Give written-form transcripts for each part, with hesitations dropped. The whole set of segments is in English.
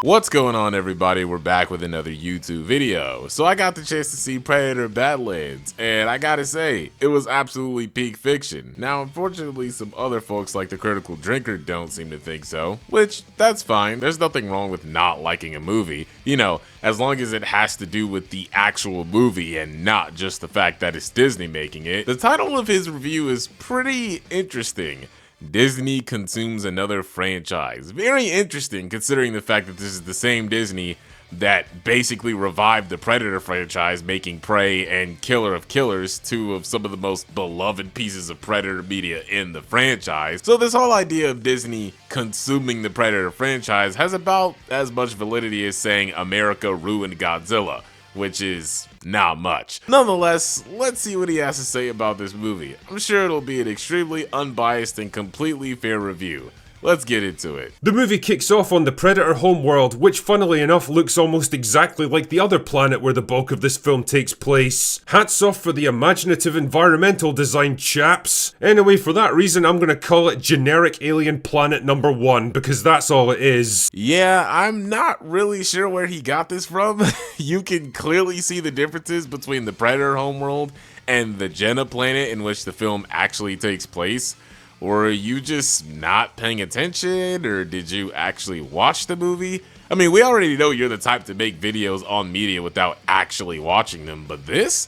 What's going on, everybody? We're back with another YouTube video. So I got the chance to see Predator Badlands, and I gotta say, it was absolutely peak fiction. Now, unfortunately, some other folks like the Critical Drinker don't seem to think so, which, that's fine. There's nothing wrong with not liking a movie, you know, as long as it has to do with the actual movie and not just the fact that it's Disney making it. The title of his review is pretty interesting. Disney consumes another franchise. Very interesting considering the fact that this is the same Disney that basically revived the Predator franchise, making Prey and Killer of Killers two of some of the most beloved pieces of Predator media in the franchise. So this whole idea of Disney consuming the Predator franchise has about as much validity as saying America ruined Godzilla, which is not much. Nonetheless, let's see what he has to say about this movie. I'm sure it'll be an extremely unbiased and completely fair review. Let's get into it. The movie kicks off on the Predator homeworld, which funnily enough looks almost exactly like the other planet where the bulk of this film takes place. Hats off for the imaginative environmental design, chaps. Anyway, for that reason, I'm gonna call it generic alien planet number 1, because that's all it is. Yeah, I'm not really sure where he got this from. You can clearly see the differences between the Predator homeworld and the Jenna planet in which the film actually takes place. Or are you just not paying attention, or did you actually watch the movie? I mean, we already know you're the type to make videos on media without actually watching them, but this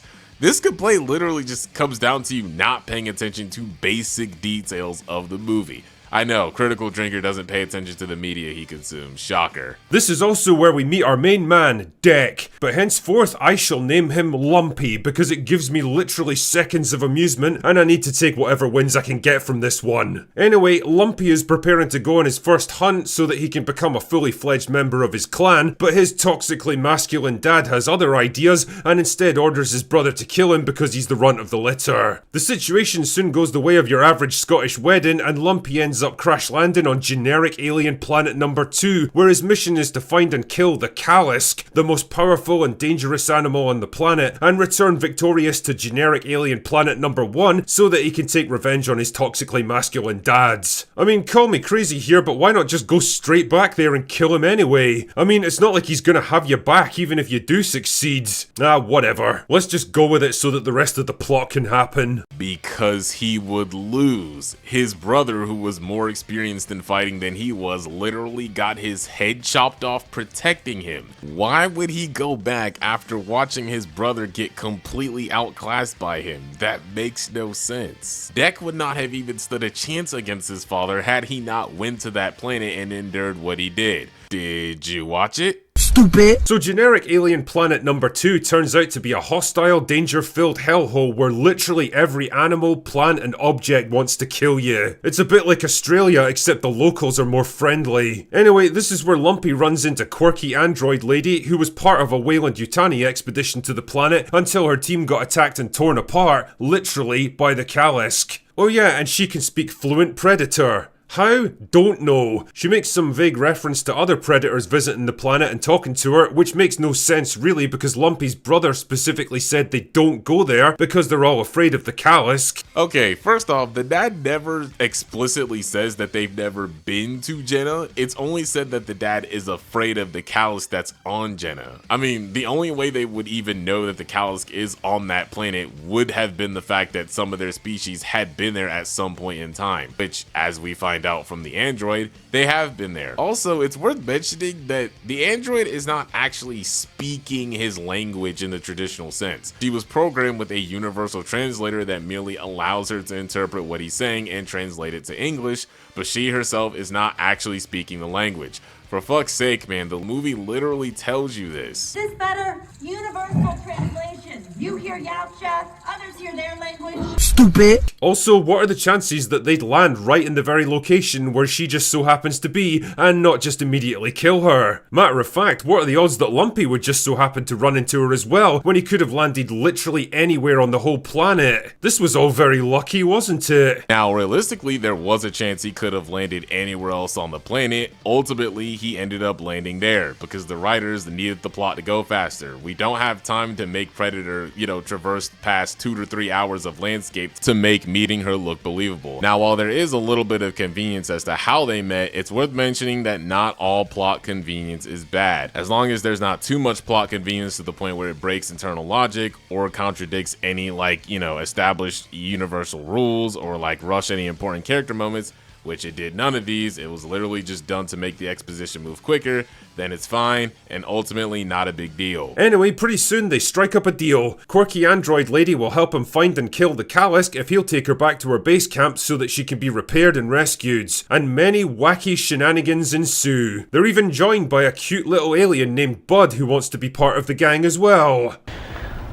complaint literally just comes down to you not paying attention to basic details of the movie. I know, Critical Drinker doesn't pay attention to the media he consumes, shocker. This is also where we meet our main man, Deck, but henceforth I shall name him Lumpy because it gives me literally seconds of amusement and I need to take whatever wins I can get from this one. Anyway, Lumpy is preparing to go on his first hunt so that he can become a fully fledged member of his clan, but his toxically masculine dad has other ideas and instead orders his brother to kill him because he's the runt of the litter. The situation soon goes the way of your average Scottish wedding and Lumpy ends up crash landing on generic alien planet number 2, where his mission is to find and kill the Kalisk, the most powerful and dangerous animal on the planet, and return victorious to generic alien planet number 1 so that he can take revenge on his toxically masculine dads. I mean, call me crazy here, but why not just go straight back there and kill him anyway? I mean, it's not like he's gonna have you back even if you do succeed. Whatever. Let's just go with it so that the rest of the plot can happen. Because he would lose. His brother, who was more experienced in fighting than he was, literally got his head chopped off protecting him. Why would he go back after watching his brother get completely outclassed by him? That makes no sense. Deck would not have even stood a chance against his father had he not went to that planet and endured what he did. Did you watch it? Stupid. So generic alien planet number 2 turns out to be a hostile, danger-filled hellhole where literally every animal, plant and object wants to kill you. It's a bit like Australia, except the locals are more friendly. Anyway, this is where Lumpy runs into quirky android lady who was part of a Weyland-Yutani expedition to the planet until her team got attacked and torn apart, literally, by the Kalisk. Oh yeah, and she can speak fluent Predator. How? Don't know. She makes some vague reference to other predators visiting the planet and talking to her, which makes no sense really because Lumpy's brother specifically said they don't go there because they're all afraid of the Kalisk. Okay, first off, the dad never explicitly says that they've never been to Jenna. It's only said that the dad is afraid of the Kalisk that's on Jenna. I mean, the only way they would even know that the Kalisk is on that planet would have been the fact that some of their species had been there at some point in time, which, as we find out from the android, they have been there. Also, it's worth mentioning that the android is not actually speaking his language in the traditional sense. She was programmed with a universal translator that merely allows her to interpret what he's saying and translate it to English, but she herself is not actually speaking the language. For fuck's sake, man, the movie literally tells you this. This better universal translation. You hear Yautja, others hear their language. Stupid. Also, what are the chances that they'd land right in the very location where she just so happens to be and not just immediately kill her? Matter of fact, what are the odds that Lumpy would just so happen to run into her as well when he could have landed literally anywhere on the whole planet? This was all very lucky, wasn't it? Now, realistically, there was a chance he could have landed anywhere else on the planet. Ultimately, he ended up landing there because the writers needed the plot to go faster. We don't have time to make Predator you know, traversed past 2 to 3 hours of landscape to make meeting her look believable. Now, while there is a little bit of convenience as to how they met, it's worth mentioning that not all plot convenience is bad, as long as there's not too much plot convenience to the point where it breaks internal logic or contradicts any, like, you know, established universal rules, or like rush any important character moments, which it did none of these. It was literally just done to make the exposition move quicker. Then it's fine, and ultimately not a big deal. Anyway, pretty soon they strike up a deal. Quirky android lady will help him find and kill the Kalisk if he'll take her back to her base camp so that she can be repaired and rescued. And many wacky shenanigans ensue. They're even joined by a cute little alien named Bud who wants to be part of the gang as well.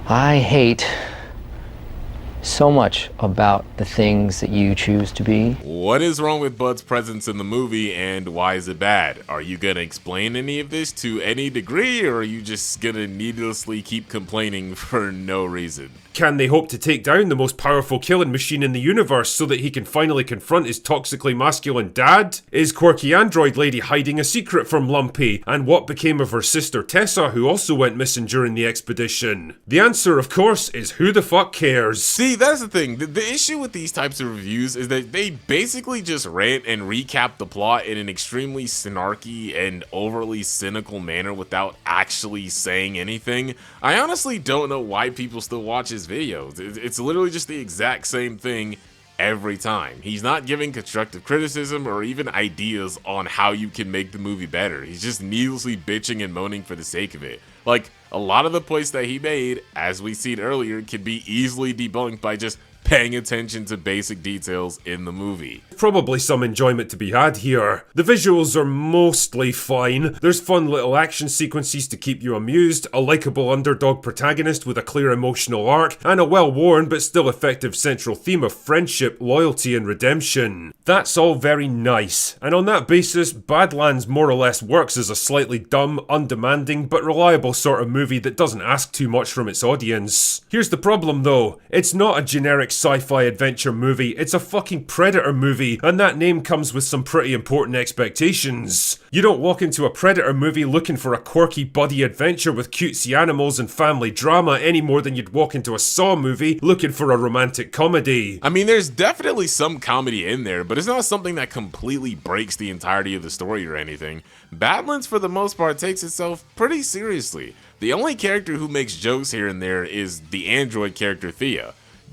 I hate so much about the things that you choose to be. What is wrong with Bud's presence in the movie, and why is it bad? Are you gonna explain any of this to any degree, or are you just gonna needlessly keep complaining for no reason? Can they hope to take down the most powerful killing machine in the universe so that he can finally confront his toxically masculine dad? Is quirky android lady hiding a secret from Lumpy? And what became of her sister Tessa, who also went missing during the expedition? The answer, of course, is who the fuck cares? See, that's the thing. The issue with these types of reviews is that they basically just rant and recap the plot in an extremely snarky and overly cynical manner without actually saying anything. I honestly don't know why people still watch his videos. It's literally just the exact same thing every time. He's not giving constructive criticism or even ideas on how you can make the movie better. He's just needlessly bitching and moaning for the sake of it. Like, a lot of the points that he made, as we seen earlier, can be easily debunked by just paying attention to basic details in the movie. Probably some enjoyment to be had here. The visuals are mostly fine. There's fun little action sequences to keep you amused, a likeable underdog protagonist with a clear emotional arc, and a well-worn but still effective central theme of friendship, loyalty, and redemption. That's all very nice, and on that basis, Badlands more or less works as a slightly dumb, undemanding, but reliable sort of movie that doesn't ask too much from its audience. Here's the problem though, it's not a generic sci-fi adventure movie, it's a fucking Predator movie, and that name comes with some pretty important expectations. You don't walk into a Predator movie looking for a quirky buddy adventure with cutesy animals and family drama any more than you'd walk into a Saw movie looking for a romantic comedy. I mean, there's definitely some comedy in there, but it's not something that completely breaks the entirety of the story or anything. Badlands, for the most part, takes itself pretty seriously. The only character who makes jokes here and there is the android character Thea.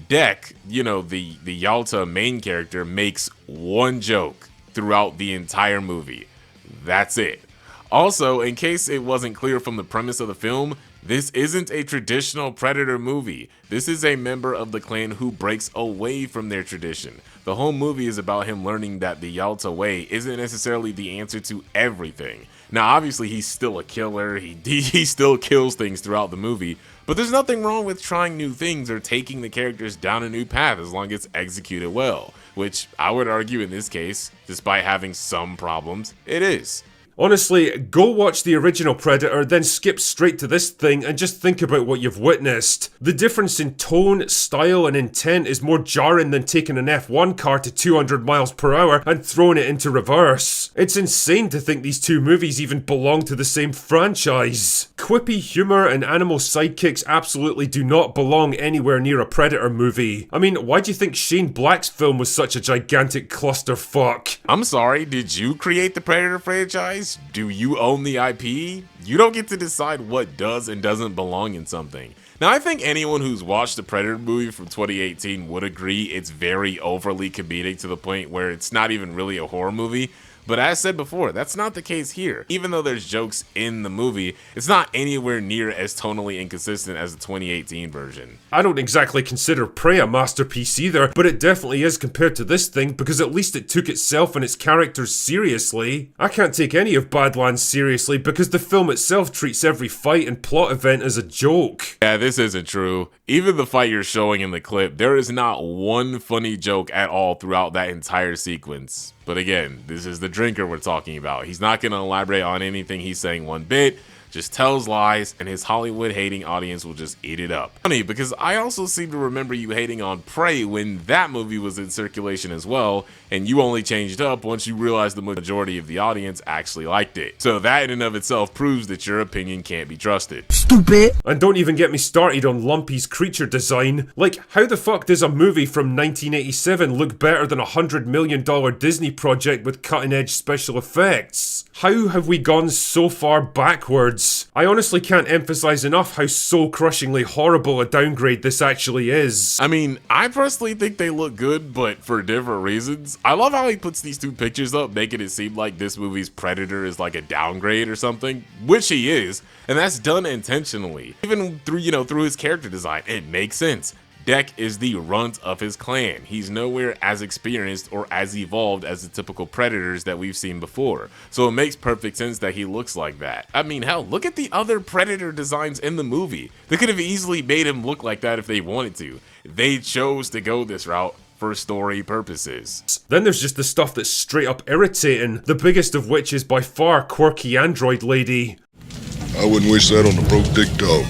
Deck, you know, the Yalta main character, makes one joke throughout the entire movie. That's it. Also, in case it wasn't clear from the premise of the film, this isn't a traditional Predator movie. This is a member of the clan who breaks away from their tradition. The whole movie is about him learning that the Yalta way isn't necessarily the answer to everything. Now, obviously, he's still a killer. He still kills things throughout the movie. But there's nothing wrong with trying new things or taking the characters down a new path as long as it's executed well. Which I would argue in this case, despite having some problems, it is. Honestly, go watch the original Predator, then skip straight to this thing and just think about what you've witnessed. The difference in tone, style, and intent is more jarring than taking an F1 car to 200 miles per hour and throwing it into reverse. It's insane to think these two movies even belong to the same franchise. Quippy humor and animal sidekicks absolutely do not belong anywhere near a Predator movie. I mean, why do you think Shane Black's film was such a gigantic clusterfuck? I'm sorry, did you create the Predator franchise? Do you own the IP? You don't get to decide what does and doesn't belong in something. Now, I think anyone who's watched the Predator movie from 2018 would agree it's very overly comedic to the point where it's not even really a horror movie. But as said before, that's not the case here. Even though there's jokes in the movie, it's not anywhere near as tonally inconsistent as the 2018 version. I don't exactly consider Prey a masterpiece either, but it definitely is compared to this thing because at least it took itself and its characters seriously. I can't take any of Badlands seriously because the film itself treats every fight and plot event as a joke. Yeah, this isn't true. Even the fight you're showing in the clip, there is not one funny joke at all throughout that entire sequence. But again, this is the drinker we're talking about. He's not going to elaborate on anything he's saying one bit, just tells lies, and his Hollywood-hating audience will just eat it up. Funny, because I also seem to remember you hating on Prey when that movie was in circulation as well, and you only changed up once you realized the majority of the audience actually liked it. So that in and of itself proves that your opinion can't be trusted. stupid. And don't even get me started on Lumpy's creature design. Like, how the fuck does a movie from 1987 look better than a $100 million Disney project with cutting-edge special effects? How have we gone so far backwards? I honestly can't emphasize enough how soul-crushingly horrible a downgrade this actually is. I mean, I personally think they look good, but for different reasons. I love how he puts these two pictures up, making it seem like this movie's Predator is like a downgrade or something, which he is, and that's done intentionally. Even through his character design, it makes sense. Dek is the runt of his clan. He's nowhere as experienced or as evolved as the typical predators that we've seen before. So it makes perfect sense that he looks like that. I mean, hell, look at the other predator designs in the movie. They could have easily made him look like that if they wanted to. They chose to go this route for story purposes. Then there's just the stuff that's straight up irritating, the biggest of which is by far quirky android lady. I wouldn't wish that on a broke dick dog.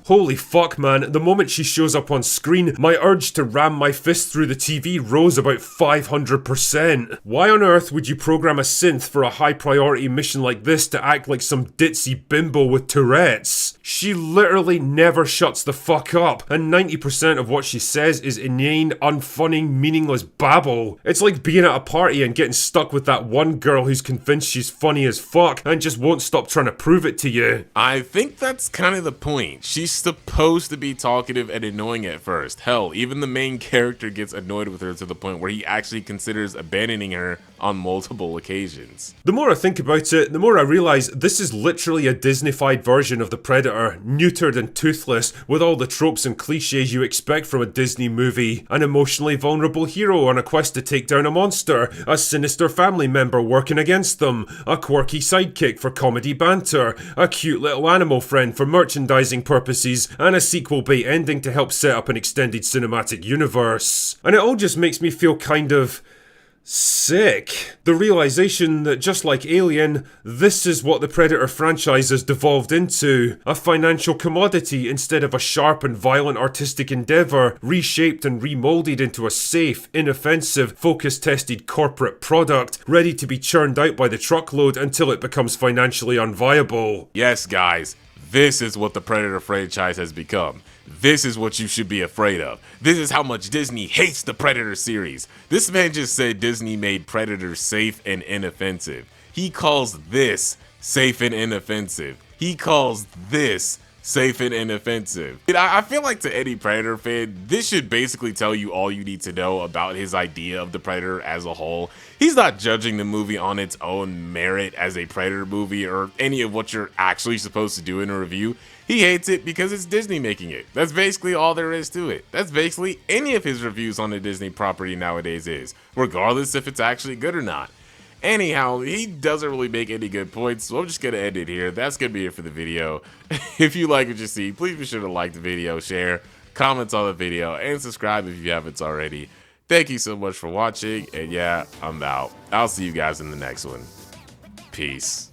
Holy fuck, man, the moment she shows up on screen, my urge to ram my fist through the TV rose about 500%. Why on earth would you program a synth for a high priority mission like this to act like some ditzy bimbo with Tourette's? She literally never shuts the fuck up, and 90% of what she says is inane, unfunny, meaningless babble. It's like being at a party and getting stuck with that one girl who's convinced she's funny as fuck and just won't stop trying to prove it to you. I think that's kind of the point. She's supposed to be talkative and annoying at first. Hell, even the main character gets annoyed with her to the point where he actually considers abandoning her on multiple occasions. The more I think about it, the more I realize this is literally a Disneyfied version of the Predator, neutered and toothless, with all the tropes and cliches you expect from a Disney movie. An emotionally vulnerable hero on a quest to take down a monster, a sinister family member working against them, a quirky sidekick for comedy banter, a cute little animal friend for merchandising purposes, and a sequel bait ending to help set up an extended cinematic universe. And it all just makes me feel kind of sick. The realization that just like Alien, this is what the Predator franchise has devolved into. A financial commodity instead of a sharp and violent artistic endeavor, reshaped and remolded into a safe, inoffensive, focus-tested corporate product, ready to be churned out by the truckload until it becomes financially unviable. Yes, guys. This is what the Predator franchise has become. This is what you should be afraid of. This is how much Disney hates the Predator series. This man just said Disney made Predator safe and inoffensive. He calls this safe and inoffensive. He calls this safe and inoffensive. I feel like to any Predator fan, this should basically tell you all you need to know about his idea of the Predator as a whole. He's not judging the movie on its own merit as a Predator movie or any of what you're actually supposed to do in a review. He hates it because it's Disney making it. That's basically all there is to it. That's basically any of his reviews on the Disney property nowadays is, regardless if it's actually good or not. Anyhow, he doesn't really make any good points, so I'm just going to end it here. That's going to be it for the video. If you like what you see, please be sure to like the video, share, comment on the video, and subscribe if you haven't already. Thank you so much for watching, and yeah, I'm out. I'll see you guys in the next one. Peace.